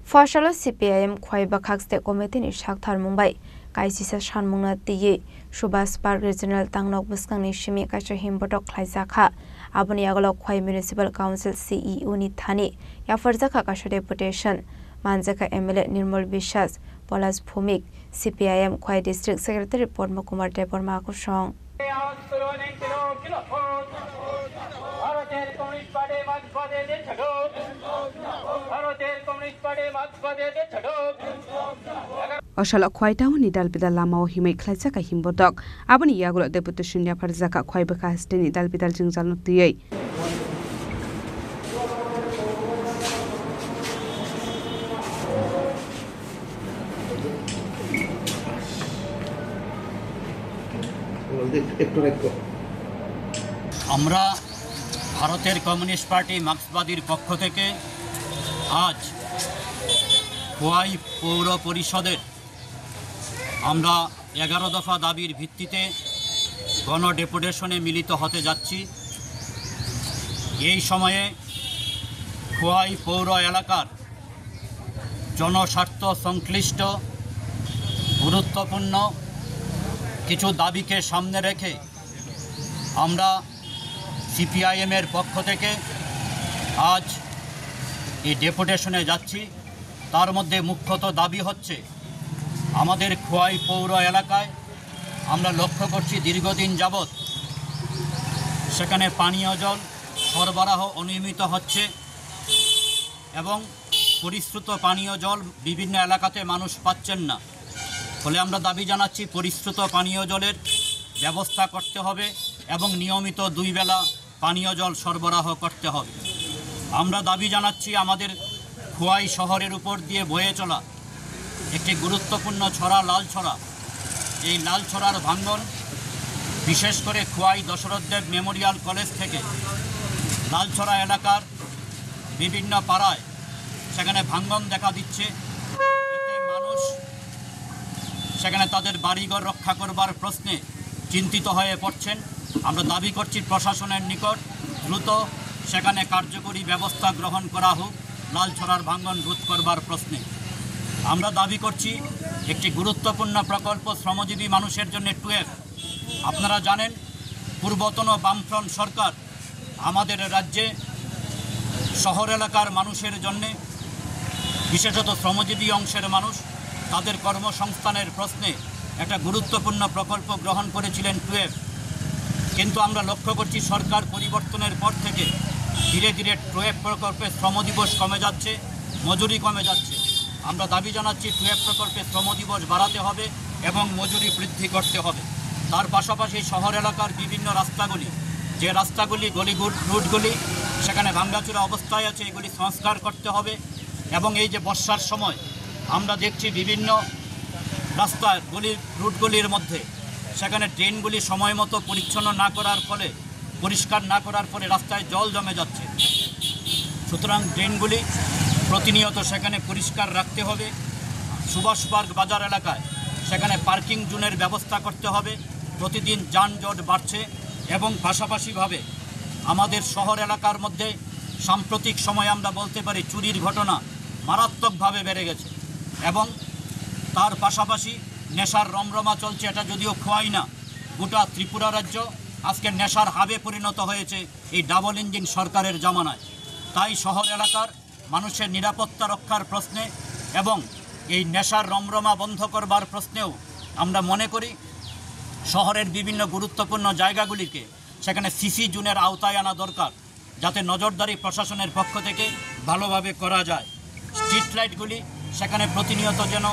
Fashala CPIM Khwaiba Khak State Committee ni Shakthar Mumbai Kaisisa Shanmungna Tiye Subhas Park Regional Tangnok Buskang ni Shimi Kacha Himbotok Khlaisakha Abuni Agalok Khwai Municipal Council CEO ni Thani Yafarzakha Kasha Deputation Manjaka MLA Nirmal Bishas Polas Bhumik CPIM Khwai District Secretary Padma Kumar Deborma Kushong Oshala Khwaitao ni dalbidal lamao himai khlaisaka himbodok aboni yagulo deputation ya farzaka khwaiba kaste ni dalbidal jingjal nutiyai আমরা ভারতের communist party মার্ক্সবাদীর পক্ষ থেকে আজ খোয়াই পৌর পরিষদের আমরা 11 দফা দাবির ভিত্তিতে গণ ডেপুটেশনে মিলিত হতে যাচ্ছি। এই সময়ে খোয়াই পৌর এলাকার জনস্বার্থ সংশ্লিষ্ট গুরুত্বপূর্ণ কিছু দাবিকে সামনে রেখে আমরা সিপিআইএমের পক্ষ থেকে আজ এই ডেপুটেশনে যাচ্ছি। তার মধ্যে মুখ্যত দাবি হচ্ছে আমাদের খোয়াই পৌর এলাকায় আমরা লক্ষ্য করছি দীর্ঘদিন যাবৎ সেখানে পানীয় জল সরবরাহ অনিয়মিত হচ্ছে এবং পরিশ্রুত পানীয় জল বিভিন্ন এলাকাতে মানুষ পাচ্ছেন না। ফলে আমরা দাবি জানাচ্ছি পরিশ্রুত পানীয় জলের ব্যবস্থা করতে হবে এবং নিয়মিত 2 বেলা পানীয় জল সরবরাহ করতে হবে। আমরা দাবি জানাচ্ছি আমাদের খোয়াই শহরের উপর দিয়ে বয়ে চলা একটি গুরুত্বপূর্ণ ছড়া লালছড়া, এই লালছড়ার ভাঙ্গন বিশেষ করে খোয়াই দশরথদেব মেমোরিয়াল কলেজ থেকে লালছড়া এলাকার বিভিন্ন পাড়ায় সেখানে ভাঙ্গন দেখা দিচ্ছে। এতে মানুষ সেখানে তাদের বাড়িঘর রক্ষা করবার প্রশ্নে চিন্তিত হয়ে পড়ছেন। আমরা দাবি করছি প্রশাসনের নিকট দ্রুত সেখানে কার্যকরী ব্যবস্থা গ্রহণ করা হোক লালছড়ার ভাঙ্গন রোধ করবার প্রশ্নে। আমরা দাবি করছি একটি গুরুত্বপূর্ণ প্রকল্প শ্রমজীবী মানুষের জন্য 12। আপনারা জানেন পূর্বতন বামফ্রন্ট সরকার আমাদের রাজ্যে শহর এলাকার মানুষের জন্য বিশেষত শ্রমজীবী অংশের মানুষ তাদের কর্মসংস্থানের প্রশ্নে একটা গুরুত্বপূর্ণ প্রকল্প গ্রহণ করেছিলেন 12। কিন্তু আমরা লক্ষ্য করছি সরকার পরিবর্তনের পর থেকে ধীরে ধীরে 12 প্রকল্পে শ্রম দিবস কমে যাচ্ছে, মজুরি কমে যাচ্ছে। আমরা দাবি জানাচ্ছি 12 প্রকল্পে শ্রম দিবস বাড়াতে হবে এবং মজুরি বৃদ্ধি করতে হবে। তার পাশাপাশি শহর এলাকার বিভিন্ন রাস্তাগুলি, যে রাস্তাগুলি রুটগুলি সেখানে ভাঙ্গাচুরা অবস্থায় আছে, এগুলি সংস্কার করতে হবে। এবং এই যে বর্ষার সময় আমরা দেখছি বিভিন্ন রাস্তার রুটগুলির মধ্যে সেখানে ড্রেনগুলি সময় মতো পরিচ্ছন্ন না করার ফলে, পরিষ্কার না করার ফলে রাস্তায় জল জমে যাচ্ছে। সুতরাং ড্রেনগুলি প্রতিনিয়ত সেখানে পরিষ্কার রাখতে হবে। সুভাষ পার্ক বাজার এলাকায় সেখানে পার্কিং জোনের ব্যবস্থা করতে হবে। প্রতিদিন যানজট বাড়ছে এবং পাশাপাশিভাবে আমাদের শহর এলাকার মধ্যে সাম্প্রতিক সময়ে আমরা বলতে পারি চুরির ঘটনা মারাত্মকভাবে বেড়ে গেছে এবং তার পাশাপাশি নেশার রমরমা চলছে। এটা যদিও খোয়াই না, গোটা ত্রিপুরা রাজ্য আজকে নেশার হাবে পরিণত হয়েছে এই ডাবল ইঞ্জিন সরকারের জামানায়। তাই শহর এলাকার মানুষের নিরাপত্তা রক্ষার প্রশ্নে এবং এই নেশার রমরমা বন্ধ করবার প্রশ্নেও আমরা মনে করি শহরের বিভিন্ন গুরুত্বপূর্ণ জায়গাগুলিকে সেখানে সিসি জোনের আওতায় আনা দরকার, যাতে নজরদারি প্রশাসনের পক্ষ থেকে ভালোভাবে করা যায়। স্ট্রিট লাইটগুলি সেখানে প্রতিনিয়ত যেন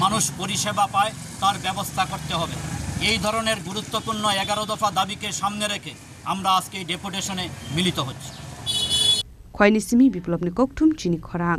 মানুষ পরিষেবা পায় তার ব্যবস্থা করতে হবে। এই ধরনের গুরুত্বপূর্ণ 11 দফা দাবিকে সামনে রেখে আমরা আজকে এই ডেপুটেশনে মিলিত হচ্ছি। খোয়াই নিসিমি বিপ্লব নিকোকঠুম চিনি খরাং।